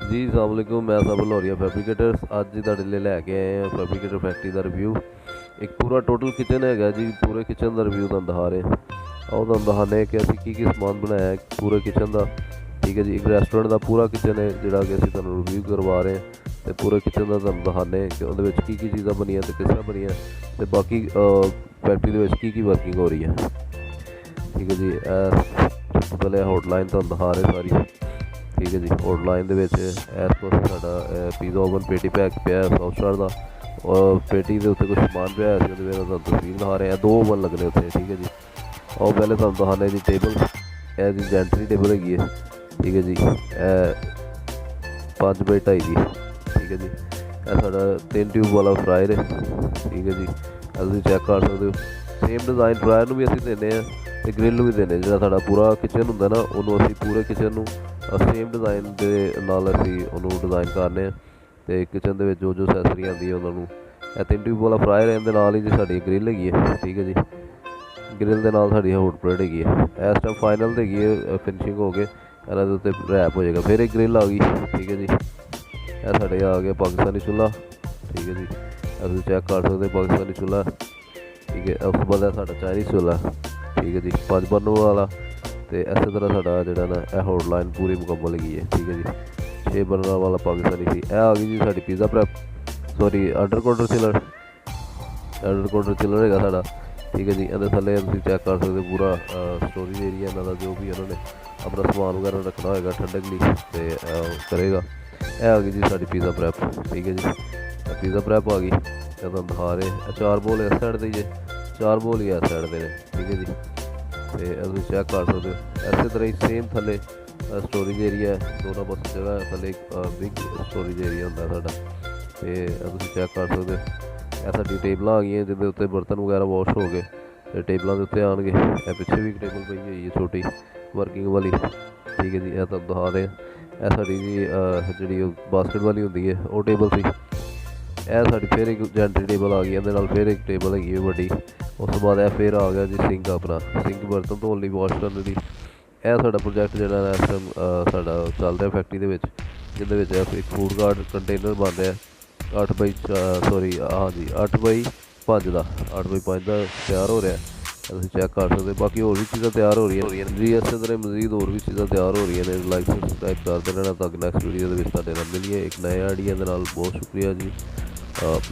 जी अस्सलाम वालेकुम, मैं सब लाहौरिया फैब्रिकेटर्स अज तुहाडे लिए लैके आए हैं फैब्रिकेटर फैक्ट्री का रिव्यू। एक पूरा टोटल किचन है जी, पूरे किचन का रिव्यू तुहानूं दिखा रहे हैं। आओ तुहानूं दिखाने कि असीं की समान बनाया है पूरे किचन का। ठीक है जी, एक रेस्टोरेंट का पूरा किचन है जिहड़ा कि असीं तुहानूं रिव्यू करवा रहे हैं तो पूरे किचन का तुहानूं दिखाने कि उहदे विच की चीज़ां बनियां ते किस तरह बनियां ते बाकी फैक्ट्री दे विच की वर्किंग हो रही है। ठीक है जी, पहले हॉटलाइन तुहानूं दिखा रहे सारी। ठीक है जी, हॉटलाइन दे विच इस पासे साडा पीज़ा ओवन पेटी पैक पिया सॉफ्ट स्टार का और पेटी के उत्ते कुछ समान पिया है तुहानूं तस्वीर दिखा रहे हैं। दो ओवन लगने उत्ते। ठीक है जी, और पहले तुहानूं दिखाने जी टेबल, यह जी जेंट्री टेबल हैगी है। ठीक है जी, 5 बाई 2.5 की। ठीक है जी, यह साडा 3 ट्यूब वाला फ्रायर है। ठीक है जी, तुसीं चैक कर सकते हो। सेम डिज़ाइन फ्रायर नूं भी असीं दिंदे हैं ते ग्रिल नूं भी दिंदे हैं। जिहड़ा साडा पूरा किचन हुंदा ना उहनूं असीं पूरे किचन नूं सेम डिज़ाइन के नाल असीं उहनूं डिज़ाइन करने हैं ते किचन दे विच जो जो असैसरी आंदी है उहनां नूं। यह 3 ट्यूब वाला फ्रायर है, इहदे नाल ही जी साडी ग्रिल हैगी है। ठीक है जी, ग्रिल दे नाल साडी हॉट प्लेट हैगी है। इस टाइम फाइनल ते हैगी है, फिनिशिंग हो के इहनां दे उत्ते रैप हो जाएगा। फिर एक ग्रिल आ गई। ठीक है जी, यह साडे आ गया पाकिस्तानी चूल्हा। ठीक है जी, तुसीं चैक कर सकते पाकिस्तानी चूल्हा। ठीक है, उस तो बाद साडा चाइनीज़ चूल्हा। ठीक है जी, 5 बर्नर वाला तो इस तरह साडा जिहड़ा ना यह हॉटलाइन पूरी मुकम्मल हैगी है। ठीक है जी, 6 बर्नर वाला पाकिस्तानी सी। यह आ गई जी साडी पिज़्ज़ा प्रैप, सॉरी अंडर कोटर चिलर। अंडर कोटर चिलर हैगा साडा। ठीक है जी, इहदे थल्ले तुसीं चैक कर सकते पूरा स्टोरेज एरिया इन्हां दा, जो भी उन्होंने अपना समान वगैरह रखना होएगा ठंडक लई तो करेगा। यह आ गई जी साडी पिज़्ज़ा प्रैप। ठीक है जी, पिज़्ज़ा प्रैप आ गई, तुहानूं दिखा रहे 4 बोल इस साइड दे, 4 बोल ही इस साइड दे। ठीक है जी, तो तुसीं चैक कर सकते हो। इस तरह ही सेम थल्ले स्टोरेज एरिया है, दोनों पासे जगह है। थल्ले एक बिग स्टोरेज एरिया होंदा साडा ते तुसीं चैक कर सकते हो। यह साडी टेबलां आ गई जिहदे उत्ते बर्तन वगैरह वॉश हो गए तो टेबलों के उत्ते आएंगे। यह पिछे भी एक टेबल पई हुई है छोटी वर्किंग वाली। ठीक है जी, यह तुहानूं दिखा रहे हैं। यह साडी जी जिहड़ी बास्केट वाली होंदी है वो टेबल सी। यह साडी फिर एक जेंट्री टेबल आ गई, इहदे नाल फिर एक टेबल हैगी है वड्डी। उस तो बाद यह फिर आ गया जी सिंक, अपना सिंक बर्तन धोने लई वॉश करने लई। यह साडा प्रोजैक्ट जिहड़ा इस टाइम साडा चल रहा फैक्ट्री दे विच, जिहदे विच एक फूड गार्ड कंटेनर बन रहा है 8 बाई सॉरी हाँ जी 8 बाई 5 का 8 बाई 5 का तैयार हो रहा है। तुसीं चैक कर सकते। बाकी होर भी चीज़ां तैयार हो रही हैं जी। इस तरह मजीद होर भी चीज़ां तैयार हो रही हैं। लाइक सब्सक्राइब करते रहना ताकि नैक्सट वीडियो के विच तुहाडे नाल मिलिए एक नए आइडिया दे नाल। बहुत शुक्रिया जी।